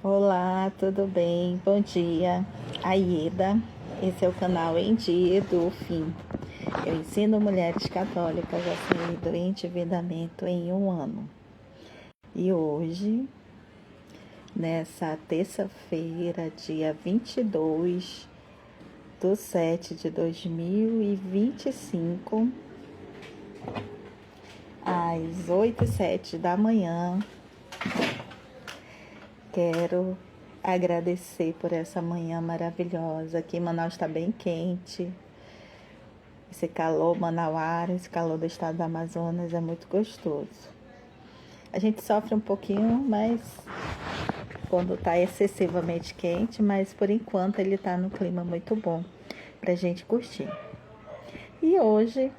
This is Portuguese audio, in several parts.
Olá, tudo bem? Bom dia, Aida. Esse é o canal Em Dia do Fim. Eu ensino mulheres católicas a sair do endividamento em um ano. E hoje, nessa terça-feira, dia 22/7/2025, às 8h07 da manhã, quero agradecer por essa manhã maravilhosa. Aqui em Manaus está bem quente. Esse calor manauara, esse calor do estado do Amazonas é muito gostoso. A gente sofre um pouquinho, mas quando está excessivamente quente, mas por enquanto ele está no clima muito bom para a gente curtir. E hoje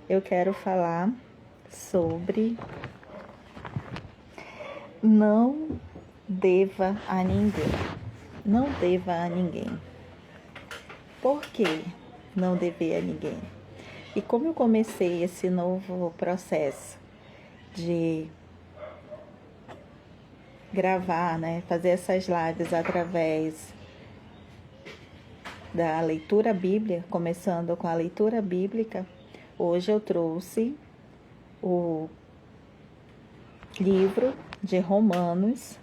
eu quero falar sobre não deva a ninguém. Não deva a ninguém. Por que não dever a ninguém? E como eu comecei esse novo processo de gravar, fazer essas lives através da leitura bíblica, começando com a leitura bíblica, hoje eu trouxe o livro de Romanos,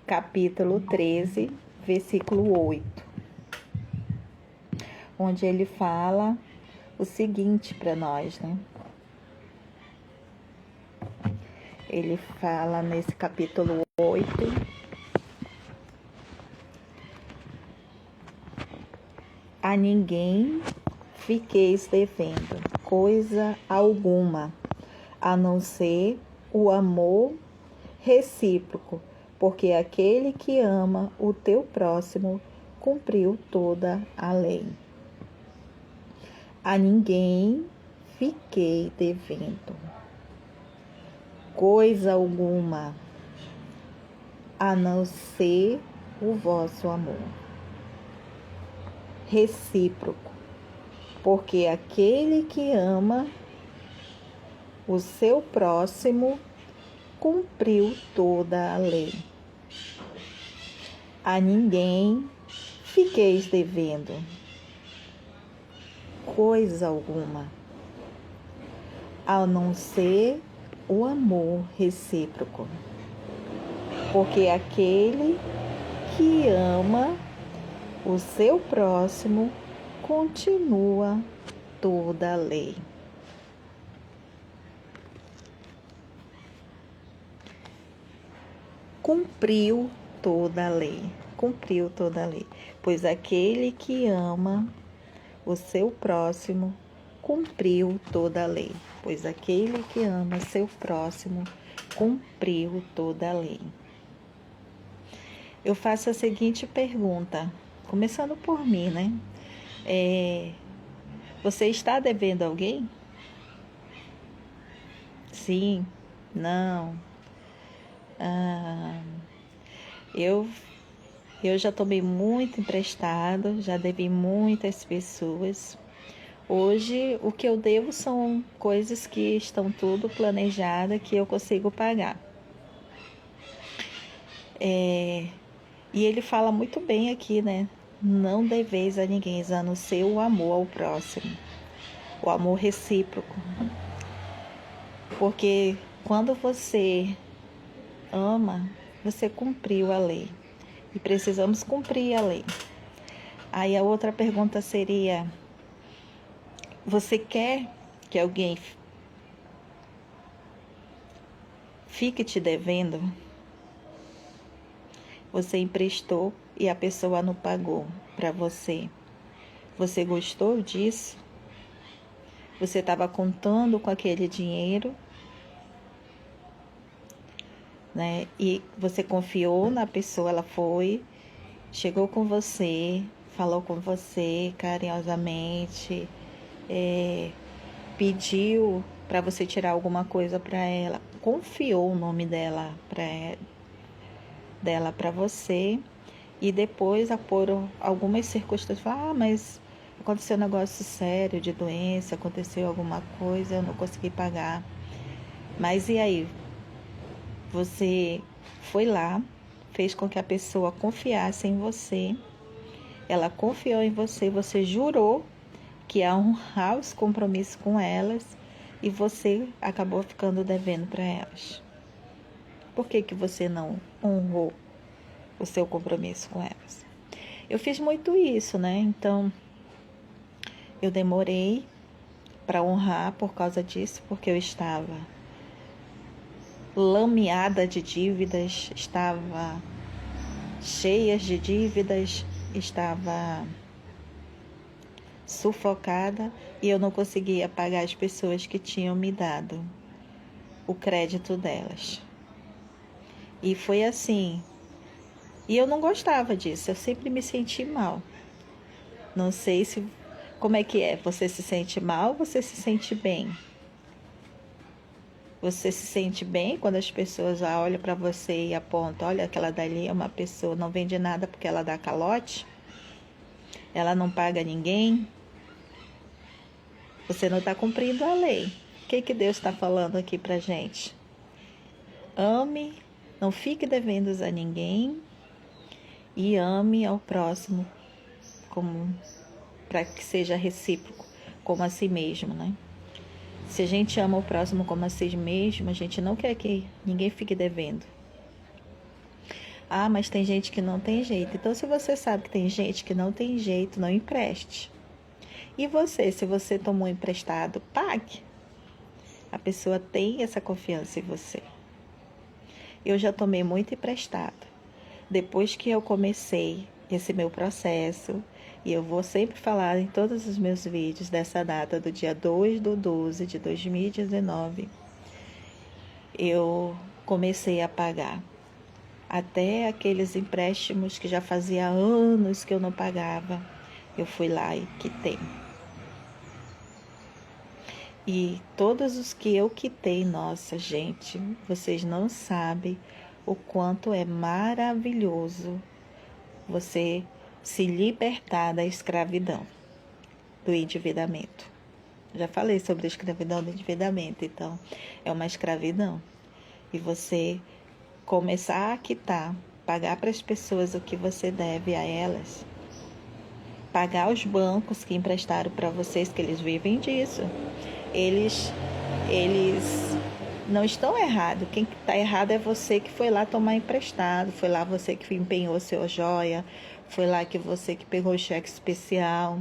capítulo 13, versículo 8, onde ele fala o seguinte para nós, Ele fala nesse capítulo 8, a ninguém fiqueis devendo coisa alguma, a não ser o amor recíproco, porque aquele que ama o teu próximo cumpriu toda a lei. A ninguém fiquei devendo coisa alguma, a não ser o vosso amor recíproco, porque aquele que ama o seu próximo cumpriu toda a lei. A ninguém fiqueis devendo coisa alguma, a não ser o amor recíproco, porque aquele que ama o seu próximo continua toda a lei. Cumpriu toda a lei, pois aquele que ama o seu próximo cumpriu toda a lei, pois aquele que ama seu próximo cumpriu toda a lei. Eu faço a seguinte pergunta, começando por mim, Você está devendo alguém? Sim? Não? Eu já tomei muito emprestado, já devi muitas pessoas. Hoje, o que eu devo são coisas que estão tudo planejadas, que eu consigo pagar. E ele fala muito bem aqui, Não deveis a ninguém, a não ser o amor ao próximo, o amor recíproco. Porque quando você ama, você cumpriu a lei. E precisamos cumprir a lei. Aí a outra pergunta seria: você quer que alguém fique te devendo? Você emprestou e a pessoa não pagou para você. Você gostou disso? Você estava contando com aquele dinheiro, E você confiou na pessoa, ela foi, chegou com você, falou com você carinhosamente, pediu para você tirar alguma coisa para ela, confiou o nome dela para você, e depois, por algumas circunstâncias, mas aconteceu um negócio sério de doença, aconteceu alguma coisa, eu não consegui pagar. Mas e aí? Você foi lá, fez com que a pessoa confiasse em você. Ela confiou em você, você jurou que ia honrar os compromissos com elas e você acabou ficando devendo para elas. Por que você não honrou o seu compromisso com elas? Eu fiz muito isso, né? Então, eu demorei para honrar por causa disso, porque eu estava lameada de dívidas, estava cheia de dívidas, estava sufocada e eu não conseguia pagar as pessoas que tinham me dado o crédito delas. E foi assim. E eu não gostava disso, eu sempre me senti mal. Não sei se como é que é, você se sente mal ou você se sente bem? Você se sente bem quando as pessoas olham para você e apontam, olha, aquela dali é uma pessoa, não vende nada porque ela dá calote? Ela não paga ninguém? Você não está cumprindo a lei. O que Deus está falando aqui para gente? Ame, não fique devendo a ninguém e ame ao próximo como para que seja recíproco, como a si mesmo, né? Se a gente ama o próximo como a si mesmo, a gente não quer que ninguém fique devendo. Ah, mas tem gente que não tem jeito. Então, se você sabe que tem gente que não tem jeito, não empreste. E você, se você tomou emprestado, pague. A pessoa tem essa confiança em você. Eu já tomei muito emprestado. Depois que eu comecei esse meu processo, e eu vou sempre falar em todos os meus vídeos dessa data do dia 2/12 de 2019, eu comecei a pagar. Até aqueles empréstimos que já fazia anos que eu não pagava, eu fui lá e quitei. E todos os que eu quitei, nossa gente, vocês não sabem o quanto é maravilhoso você se libertar da escravidão, do endividamento. Já falei sobre a escravidão do endividamento, então é uma escravidão. E você começar a quitar, pagar para as pessoas o que você deve a elas, pagar os bancos que emprestaram para vocês, que eles vivem disso. Eles não estão errados. Quem está errado é você que foi lá tomar emprestado, foi lá você que empenhou seu joia, foi lá que você que pegou o cheque especial,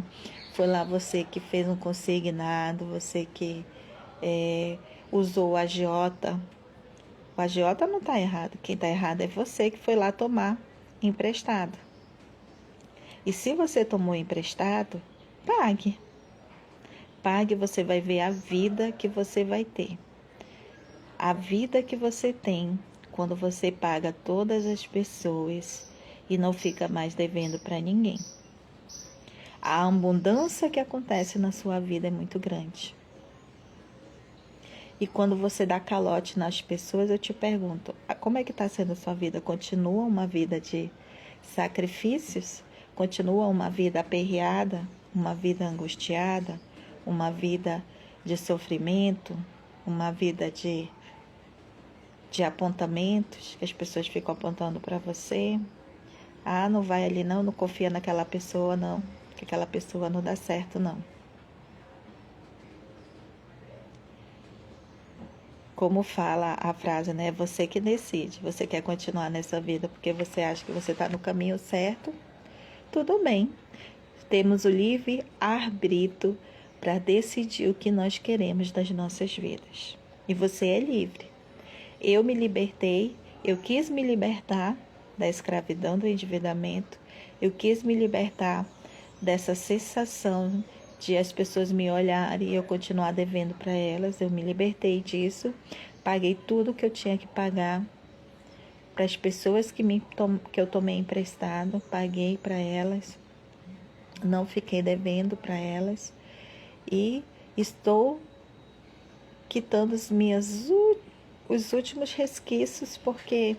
foi lá você que fez um consignado, você que usou o agiota. O agiota não está errado. Quem está errado é você que foi lá tomar emprestado. E se você tomou emprestado, pague. Pague, você vai ver a vida que você vai ter. A vida que você tem quando você paga todas as pessoas e não fica mais devendo para ninguém. A abundância que acontece na sua vida é muito grande. E quando você dá calote nas pessoas, eu te pergunto, como é que está sendo a sua vida? Continua uma vida de sacrifícios? Continua uma vida aperreada? Uma vida angustiada? Uma vida de sofrimento? Uma vida de apontamentos, que as pessoas ficam apontando para você? Ah, não vai ali não confia naquela pessoa não, que aquela pessoa não dá certo não. Como fala a frase, né? Você que decide. Você quer continuar nessa vida porque você acha que você está no caminho certo? Tudo bem. Temos o livre arbítrio para decidir o que nós queremos das nossas vidas. E você é livre. Eu me libertei, eu quis me libertar da escravidão, do endividamento. Eu quis me libertar dessa sensação de as pessoas me olharem e eu continuar devendo para elas. Eu me libertei disso, paguei tudo que eu tinha que pagar para as pessoas que eu tomei emprestado, paguei para elas, não fiquei devendo para elas e estou quitando os últimos resquícios, porque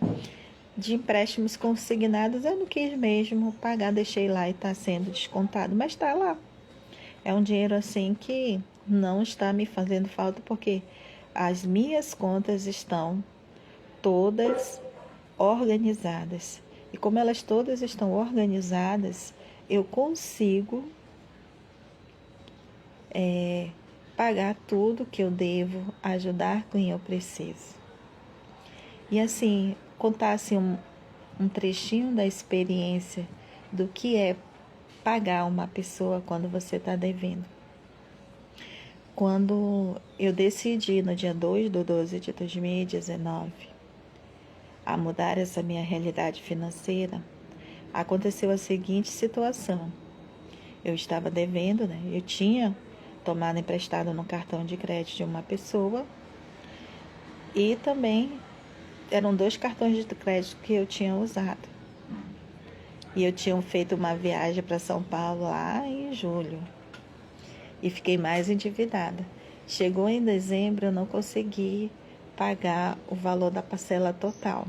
de empréstimos consignados eu não quis mesmo pagar, deixei lá e está sendo descontado, mas está lá. É um dinheiro assim que não está me fazendo falta, porque as minhas contas estão todas organizadas. E como elas todas estão organizadas, eu consigo pagar tudo que eu devo, ajudar quem eu preciso. E assim, contar assim, um trechinho da experiência do que é pagar uma pessoa quando você está devendo. Quando eu decidi, no dia 2/12 de 2019, a mudar essa minha realidade financeira, aconteceu a seguinte situação. Eu estava devendo, né? Eu tinha tomado emprestado no cartão de crédito de uma pessoa e também eram 2 cartões de crédito que eu tinha usado. E eu tinha feito uma viagem para São Paulo lá em julho e fiquei mais endividada. Chegou em dezembro, eu não consegui pagar o valor da parcela total.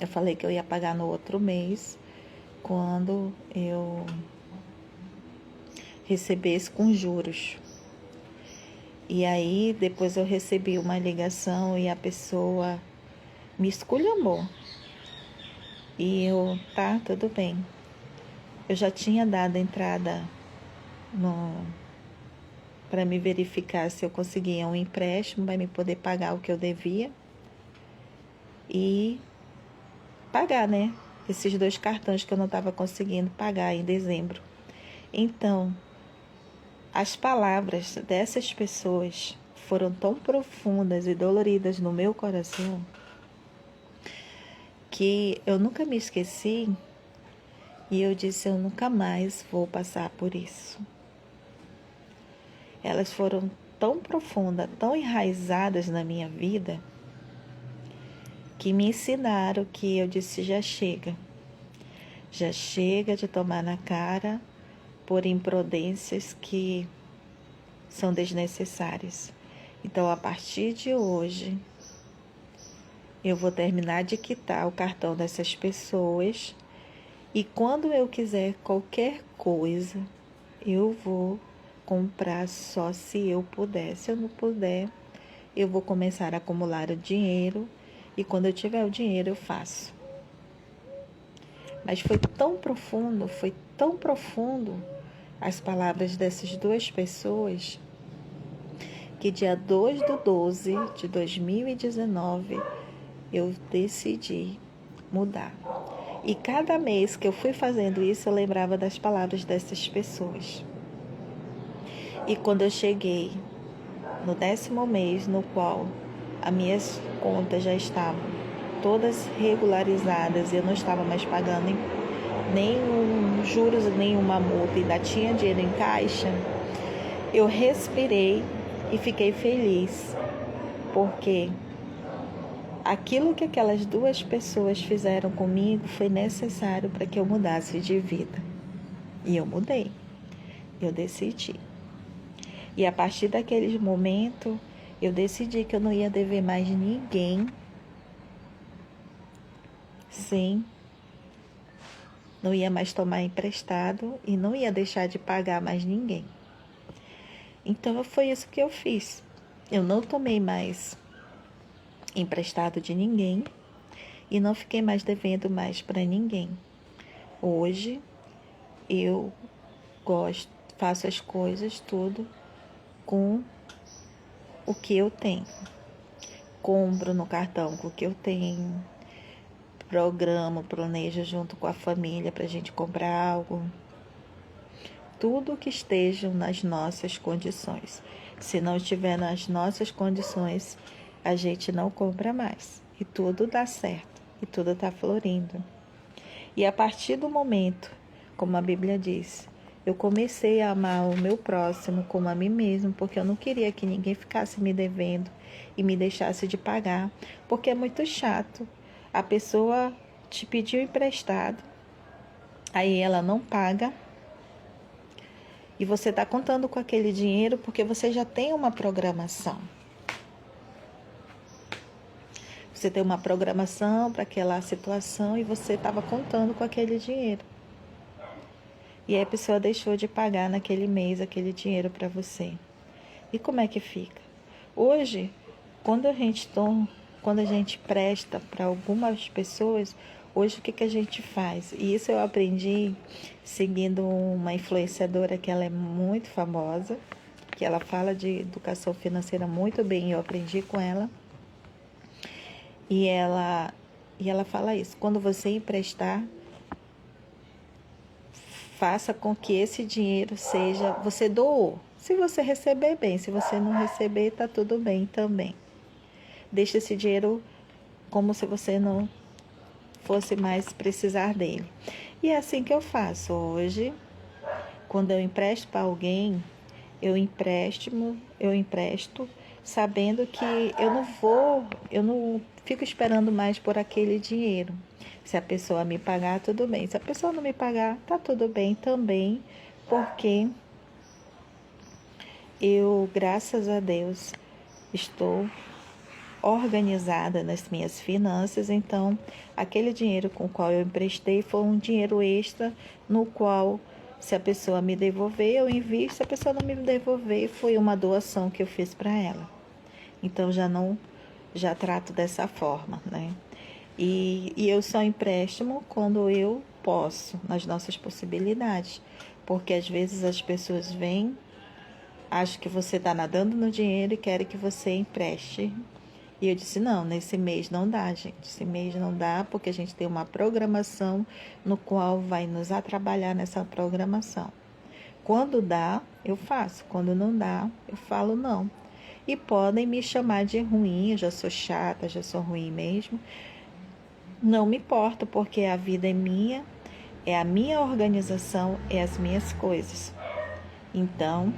Eu falei que eu ia pagar no outro mês, quando eu recebesse com juros. E aí, depois eu recebi uma ligação e a pessoa me esculhambou. E eu, tá, tudo bem. Eu já tinha dado entrada para me verificar se eu conseguia um empréstimo para me poder pagar o que eu devia e pagar, né? Esses 2 cartões que eu não estava conseguindo pagar em dezembro. Então, as palavras dessas pessoas foram tão profundas e doloridas no meu coração que eu nunca me esqueci e eu disse, eu nunca mais vou passar por isso. Elas foram tão profundas, tão enraizadas na minha vida, que me ensinaram que eu disse, já chega. Já chega de tomar na cara por imprudências que são desnecessárias. Então, a partir de hoje, eu vou terminar de quitar o cartão dessas pessoas e quando eu quiser qualquer coisa, eu vou comprar só se eu puder. Se eu não puder, eu vou começar a acumular o dinheiro e quando eu tiver o dinheiro, eu faço. Mas foi tão profundo as palavras dessas 2 pessoas, que dia 2/12 de 2019 eu decidi mudar. E cada mês que eu fui fazendo isso, eu lembrava das palavras dessas pessoas. E quando eu cheguei no 10º mês, no qual as minhas contas já estavam todas regularizadas, eu não estava mais pagando nenhum juros, nenhuma multa, ainda tinha dinheiro em caixa, eu respirei e fiquei feliz, porque aquilo que aquelas 2 pessoas fizeram comigo foi necessário para que eu mudasse de vida. E eu mudei, eu decidi. E a partir daquele momento, eu decidi que eu não ia dever mais ninguém. Sim, não ia mais tomar emprestado e não ia deixar de pagar mais ninguém. Então, foi isso que eu fiz. Eu não tomei mais emprestado de ninguém e não fiquei mais devendo mais para ninguém. Hoje, eu faço as coisas tudo com o que eu tenho. Compro no cartão com o que eu tenho. Planejo junto com a família para a gente comprar algo. Tudo que esteja nas nossas condições. Se não estiver nas nossas condições, a gente não compra mais. E tudo dá certo. E tudo está florindo. E a partir do momento, como a Bíblia diz, eu comecei a amar o meu próximo como a mim mesmo, porque eu não queria que ninguém ficasse me devendo e me deixasse de pagar, porque é muito chato. A pessoa te pediu emprestado, aí ela não paga e você está contando com aquele dinheiro porque você já tem uma programação. Você tem uma programação para aquela situação e você estava contando com aquele dinheiro. E aí a pessoa deixou de pagar naquele mês aquele dinheiro para você. E como é que fica? Hoje, quando a gente presta para algumas pessoas, Hoje o que que a gente faz? E isso eu aprendi seguindo uma influenciadora que ela é muito famosa, que ela fala de educação financeira muito bem, eu aprendi com ela. E ela fala isso, quando você emprestar, faça com que esse dinheiro seja, você doou. Se você receber, bem, se você não receber, tá tudo bem também. Deixa esse dinheiro como se você não fosse mais precisar dele. E é assim que eu faço hoje. Quando eu empresto para alguém, eu empresto sabendo que eu não fico esperando mais por aquele dinheiro. Se a pessoa me pagar, tudo bem. Se a pessoa não me pagar, tá tudo bem também, porque eu, graças a Deus, estou organizada nas minhas finanças, então aquele dinheiro com o qual eu emprestei foi um dinheiro extra no qual, se a pessoa me devolver, eu invisto, se a pessoa não me devolver, foi uma doação que eu fiz para ela. Então já trato dessa forma, né? E eu só empréstimo quando eu posso, nas nossas possibilidades, porque às vezes as pessoas vêm, acham que você está nadando no dinheiro e querem que você empreste. E eu disse, não, nesse mês não dá, gente. Esse mês não dá porque a gente tem uma programação no qual vai nos atrapalhar nessa programação. Quando dá, eu faço. Quando não dá, eu falo não. E podem me chamar de ruim, eu já sou chata, já sou ruim mesmo. Não me importo, porque a vida é minha, é a minha organização, é as minhas coisas. Então,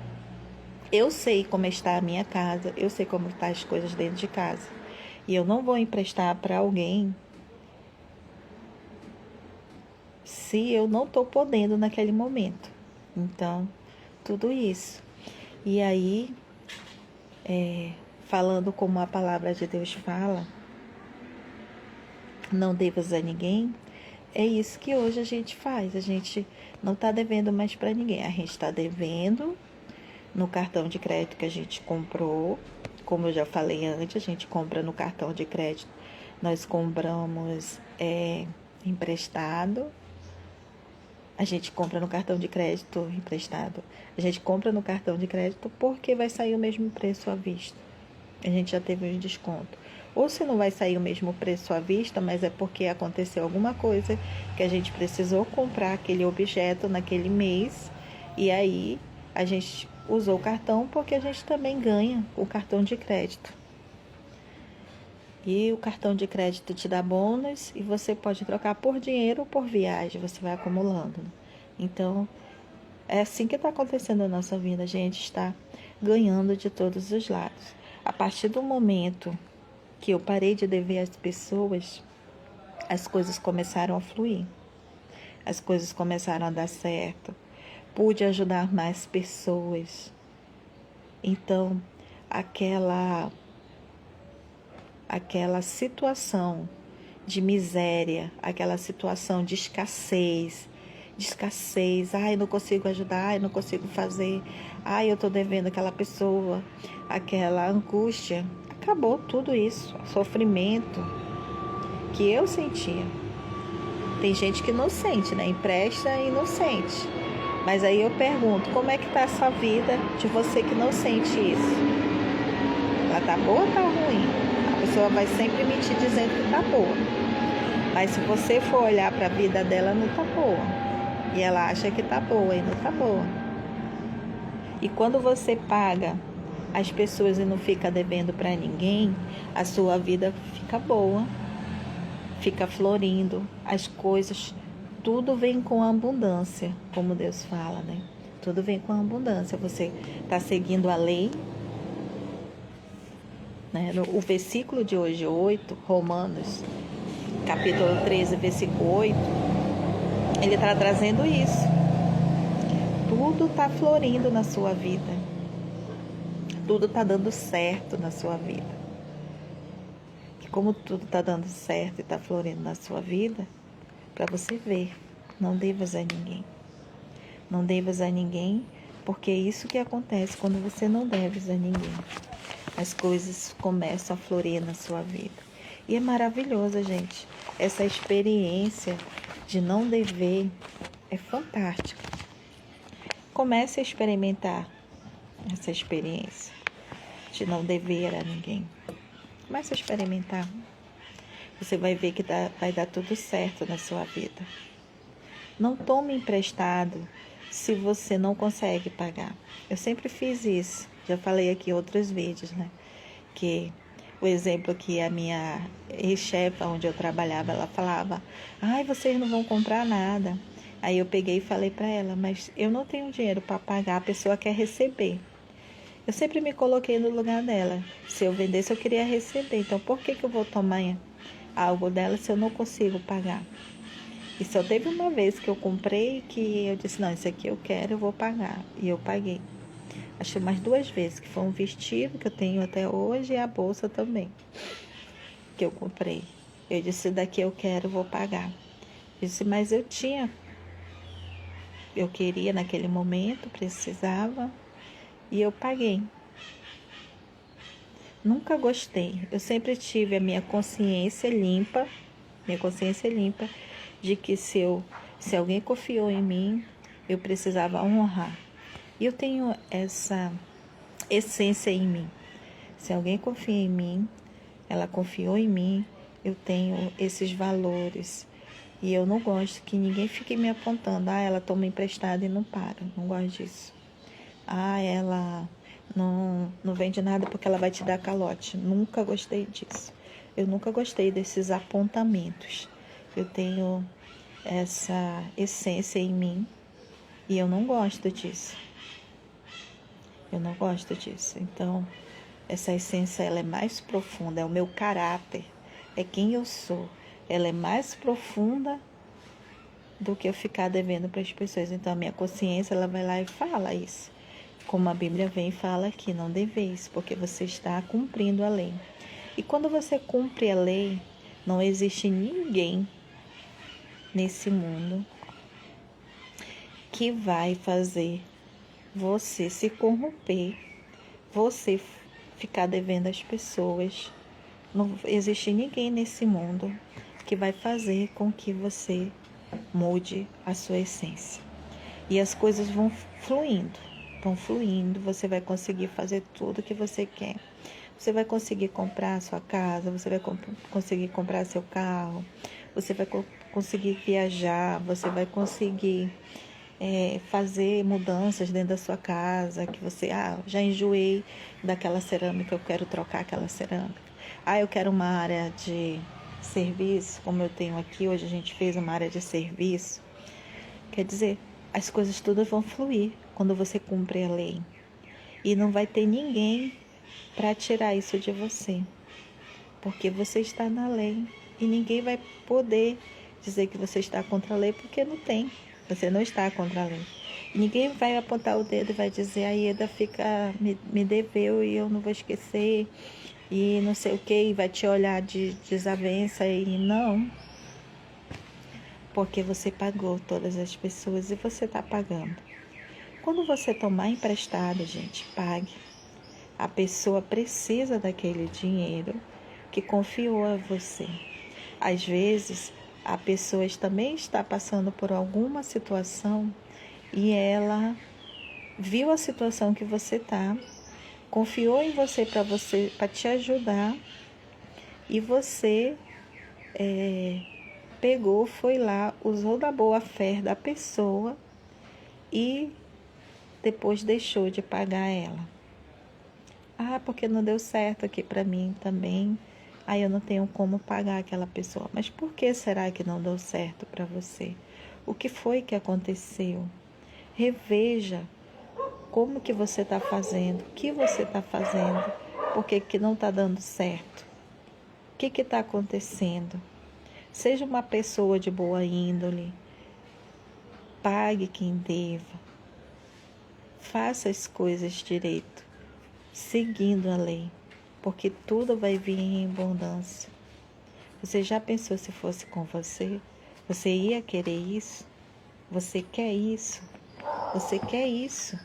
eu sei como está a minha casa, eu sei como estão as coisas dentro de casa. E eu não vou emprestar para alguém se eu não estou podendo naquele momento. Então, tudo isso. E aí, falando como a palavra de Deus fala, não devas a ninguém, é isso que hoje a gente faz. A gente não está devendo mais para ninguém. A gente está devendo no cartão de crédito que a gente comprou. Como eu já falei antes, a gente compra no cartão de crédito. Nós compramos emprestado. A gente compra no cartão de crédito emprestado. A gente compra no cartão de crédito porque vai sair o mesmo preço à vista. A gente já teve um desconto. Ou se não vai sair o mesmo preço à vista, mas é porque aconteceu alguma coisa que a gente precisou comprar aquele objeto naquele mês. E aí a gente usou o cartão porque a gente também ganha o cartão de crédito. E o cartão de crédito te dá bônus e você pode trocar por dinheiro ou por viagem, você vai acumulando. Então, é assim que está acontecendo na nossa vida, a gente está ganhando de todos os lados. A partir do momento que eu parei de dever às pessoas, as coisas começaram a fluir, as coisas começaram a dar certo, pude ajudar mais pessoas. Então, aquela situação de miséria, aquela situação de escassez, ai, não consigo ajudar, ai, não consigo fazer, ai, eu tô devendo aquela pessoa, aquela angústia, acabou tudo isso, sofrimento que eu sentia. Tem gente que não sente, né? Empresta e não sente. Mas aí eu pergunto, como é que tá essa vida de você que não sente isso? Ela tá boa ou tá ruim? A pessoa vai sempre mentir dizendo que tá boa. Mas se você for olhar para a vida dela, não tá boa. E ela acha que tá boa e não tá boa. E quando você paga as pessoas e não fica devendo para ninguém, a sua vida fica boa, fica florindo, as coisas, tudo vem com abundância, como Deus fala, né? Tudo vem com abundância. Você está seguindo a lei, né? O versículo de hoje, 8, Romanos, capítulo 13, versículo 8, ele está trazendo isso. Tudo está florindo na sua vida. Tudo está dando certo na sua vida. E como tudo está dando certo e está florindo na sua vida, para você ver, não devas a ninguém. Não devas a ninguém, porque é isso que acontece quando você não deves a ninguém. As coisas começam a florir na sua vida. E é maravilhoso, gente. Essa experiência de não dever é fantástica. Comece a experimentar essa experiência de não dever a ninguém. Comece a experimentar. Você vai ver que vai dar tudo certo na sua vida. Não tome emprestado se você não consegue pagar. Eu sempre fiz isso. Já falei aqui em outros vídeos, né? Que o exemplo que a minha ex-chefa, onde eu trabalhava, ela falava: ai, vocês não vão comprar nada. Aí eu peguei e falei para ela: mas eu não tenho dinheiro para pagar, a pessoa quer receber. Eu sempre me coloquei no lugar dela. Se eu vendesse, eu queria receber. Então, por que eu vou tomar algo dela se eu não consigo pagar? E só teve uma vez que eu comprei que eu disse: não, isso aqui eu quero, eu vou pagar. E eu paguei. Acho umas 2 vezes, que foi um vestido que eu tenho até hoje e a bolsa também, que eu comprei. Eu disse: daqui eu quero, vou pagar. Eu disse: mas eu queria naquele momento, precisava, e eu paguei. Nunca gostei. Eu sempre tive a minha consciência limpa de que se alguém confiou em mim, eu precisava honrar. E eu tenho essa essência em mim. Se alguém confia em mim, ela confiou em mim, eu tenho esses valores. E eu não gosto que ninguém fique me apontando: ah, ela toma emprestado e não para. Não gosto disso. Ah, ela não vende nada porque ela vai te dar calote. Nunca gostei disso. Eu nunca gostei desses apontamentos. Eu tenho essa essência em mim e eu não gosto disso. Eu não gosto disso. Então, essa essência, ela é mais profunda, é o meu caráter, é quem eu sou. Ela é mais profunda do que eu ficar devendo para as pessoas. Então, a minha consciência, ela vai lá e fala isso. Como a Bíblia vem e fala aqui: não deveis, porque você está cumprindo a lei. E quando você cumpre a lei, não existe ninguém nesse mundo que vai fazer você se corromper, você ficar devendo às pessoas. Não existe ninguém nesse mundo que vai fazer com que você mude a sua essência. E as coisas vão fluindo, você vai conseguir fazer tudo o que você quer. Você vai conseguir comprar a sua casa, você vai conseguir comprar seu carro, você vai conseguir viajar, você vai conseguir fazer mudanças dentro da sua casa, que você, já enjoei daquela cerâmica, eu quero trocar aquela cerâmica. Eu quero uma área de serviço, como eu tenho aqui, hoje a gente fez uma área de serviço. Quer dizer, as coisas todas vão fluir quando você cumpre a lei. E não vai ter ninguém para tirar isso de você, porque você está na lei. E ninguém vai poder dizer que você está contra a lei, porque não tem. Você não está contra a lei. Ninguém vai apontar o dedo e vai dizer: a Ieda me deveu e eu não vou esquecer, e não sei o que, e vai te olhar de desavença. E não, porque você pagou todas as pessoas e você está pagando. Quando você tomar emprestado, gente, pague. A pessoa precisa daquele dinheiro que confiou a você. Às vezes, a pessoa também está passando por alguma situação e ela viu a situação que você está, confiou em você para te ajudar, e você pegou, foi lá, usou da boa fé da pessoa e depois deixou de pagar ela. Porque não deu certo aqui para mim também. Eu não tenho como pagar aquela pessoa. Mas por que será que não deu certo para você? O que foi que aconteceu? Reveja como que você está fazendo, o que você está fazendo, por que não está dando certo, o que está acontecendo. Seja uma pessoa de boa índole, pague quem deva, faça as coisas direito, seguindo a lei, porque tudo vai vir em abundância. Você já pensou se fosse com você? Você ia querer isso? Você quer isso? Você quer isso?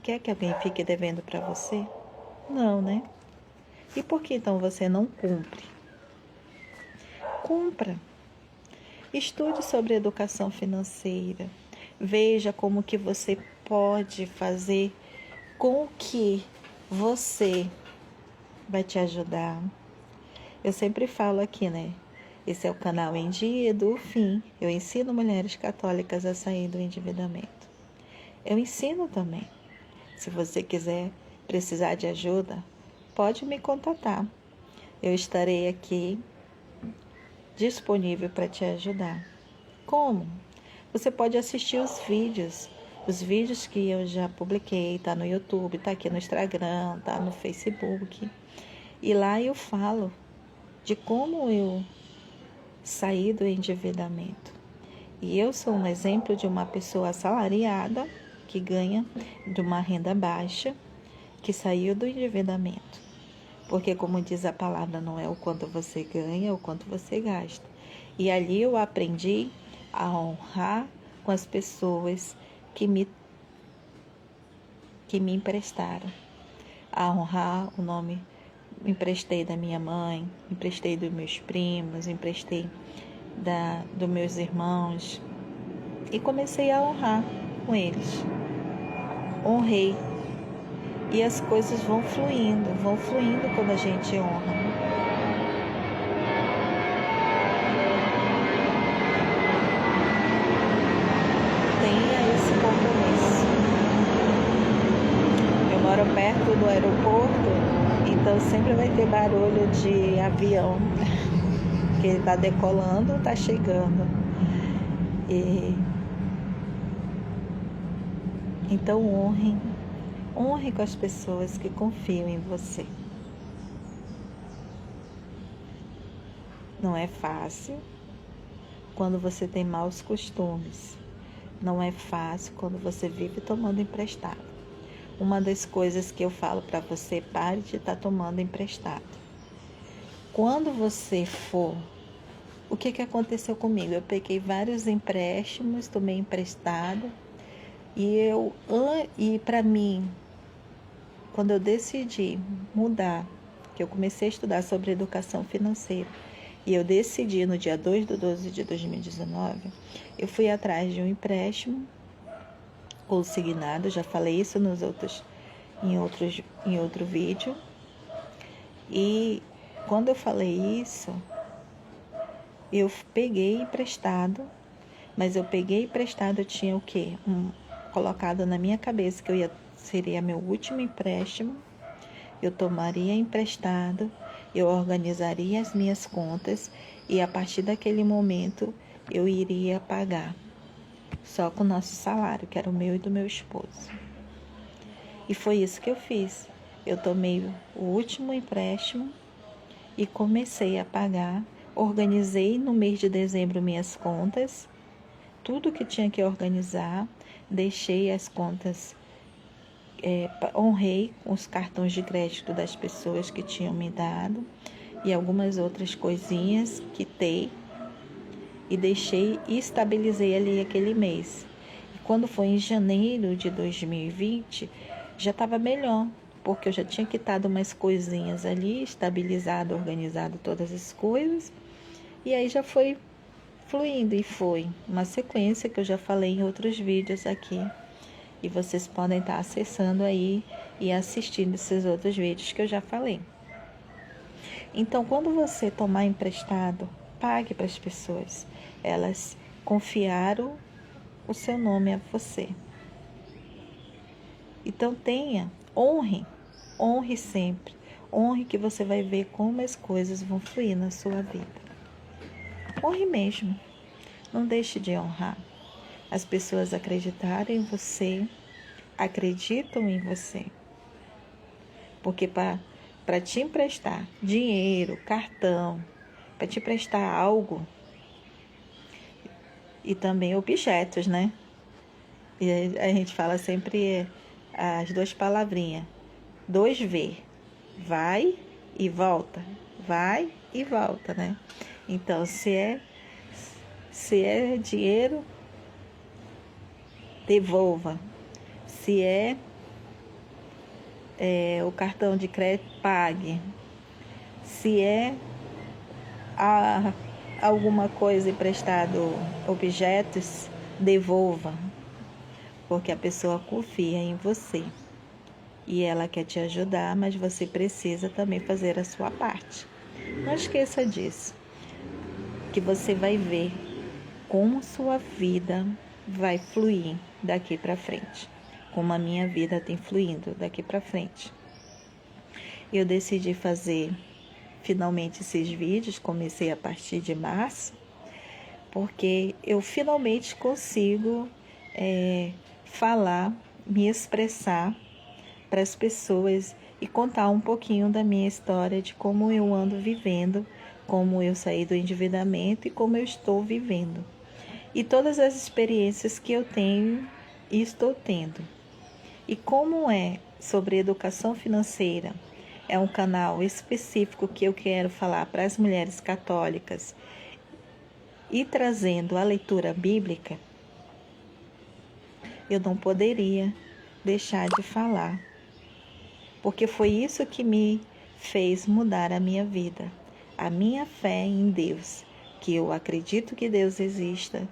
Quer que alguém fique devendo para você? Não, né? E por que então você não cumpre? Cumpra. Estude sobre educação financeira. Veja como que você pode fazer com que você vai te ajudar. Eu sempre falo aqui, né? Esse é o canal Em Dia do Fim. Eu ensino mulheres católicas a sair do endividamento. Eu ensino também. Se você quiser precisar de ajuda, pode me contatar. Eu estarei aqui disponível para te ajudar. Como? Você pode assistir os vídeos que eu já publiquei, tá no YouTube, tá aqui no Instagram, tá no Facebook. E lá eu falo de como eu saí do endividamento. E eu sou um exemplo de uma pessoa assalariada que ganha de uma renda baixa, que saiu do endividamento. Porque, como diz a palavra, não é o quanto você ganha, é o quanto você gasta. E ali eu aprendi a honrar com as pessoas que me emprestaram. A honrar o nome, emprestei da minha mãe, emprestei dos meus primos, emprestei dos meus irmãos. E comecei a honrar com eles. Honrei. E as coisas vão fluindo quando a gente honra. Tenha esse compromisso. Eu moro perto do aeroporto, então sempre vai ter barulho de avião, que ele está decolando, está chegando. Então honre com as pessoas que confiam em você. Não é fácil quando você tem maus costumes. Não é fácil quando você vive tomando emprestado. Uma das coisas que eu falo para você, pare de estar tomando emprestado. Quando você for... O que aconteceu comigo? Eu peguei vários empréstimos, tomei emprestado. E para mim, quando eu decidi mudar, que eu comecei a estudar sobre educação financeira, e eu decidi no dia 2/12/2019, eu fui atrás de um empréstimo consignado, já falei isso em outro vídeo. E quando eu falei isso, eu peguei emprestado, mas eu tinha o quê? Colocado na minha cabeça que seria meu último empréstimo, eu tomaria emprestado, eu organizaria as minhas contas e a partir daquele momento eu iria pagar só com o nosso salário, que era o meu e do meu esposo. E foi isso que eu fiz. Eu tomei o último empréstimo e comecei a pagar. Organizei no mês de dezembro minhas contas, tudo que tinha que organizar, deixei as contas, honrei os cartões de crédito das pessoas que tinham me dado e algumas outras coisinhas, quitei e deixei e estabilizei ali aquele mês. E quando foi em janeiro de 2020, já estava melhor, porque eu já tinha quitado umas coisinhas ali, estabilizado, organizado todas as coisas, e aí já foi fluindo, e foi uma sequência que eu já falei em outros vídeos aqui. E vocês podem estar acessando aí e assistindo esses outros vídeos que eu já falei. Então, quando você tomar emprestado, pague para as pessoas. Elas confiaram o seu nome a você. Então, honre sempre. Honre que você vai ver como as coisas vão fluir na sua vida. Honre mesmo. Não deixe de honrar. As pessoas acreditaram em você, acreditam em você. Porque para te emprestar dinheiro, cartão, para te emprestar algo, e também objetos, né? E a gente fala sempre as duas palavrinhas, 2V, vai e volta, né? Então, se é dinheiro, devolva. Se é o cartão de crédito, pague. Se é alguma coisa emprestado, objetos, devolva, porque a pessoa confia em você e ela quer te ajudar, mas você precisa também fazer a sua parte. Não esqueça disso, que você vai ver como sua vida vai fluir daqui para frente, como a minha vida tem fluindo daqui para frente. Eu decidi fazer finalmente esses vídeos, comecei a partir de março, porque eu finalmente consigo falar, me expressar para as pessoas e contar um pouquinho da minha história, de como eu ando vivendo, como eu saí do endividamento e como eu estou vivendo. E todas as experiências que eu tenho e estou tendo. E como é sobre educação financeira, é um canal específico que eu quero falar para as mulheres católicas e trazendo a leitura bíblica, eu não poderia deixar de falar, porque foi isso que me fez mudar a minha vida, a minha fé em Deus, que eu acredito que Deus exista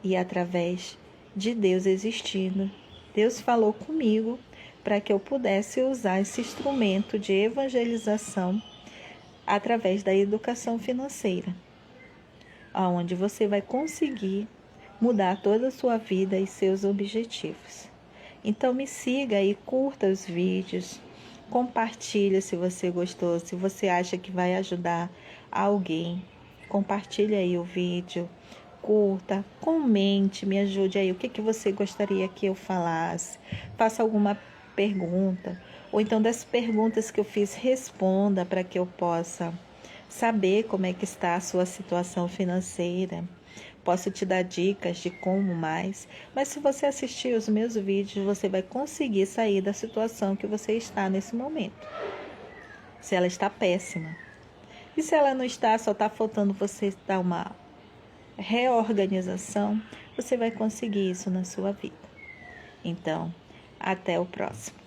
e através de Deus existindo, Deus falou comigo para que eu pudesse usar esse instrumento de evangelização através da educação financeira, onde você vai conseguir mudar toda a sua vida e seus objetivos. Então me siga e curta os vídeos, compartilha se você gostou, se você acha que vai ajudar alguém, compartilha aí o vídeo, curta, comente, me ajude aí, o que você gostaria que eu falasse, faça alguma pergunta, ou então das perguntas que eu fiz, responda para que eu possa saber como é que está a sua situação financeira. Posso te dar dicas de como mais, mas se você assistir os meus vídeos, você vai conseguir sair da situação que você está nesse momento. Se ela está péssima. E se ela não está, só está faltando você dar uma reorganização, você vai conseguir isso na sua vida. Então, até o próximo.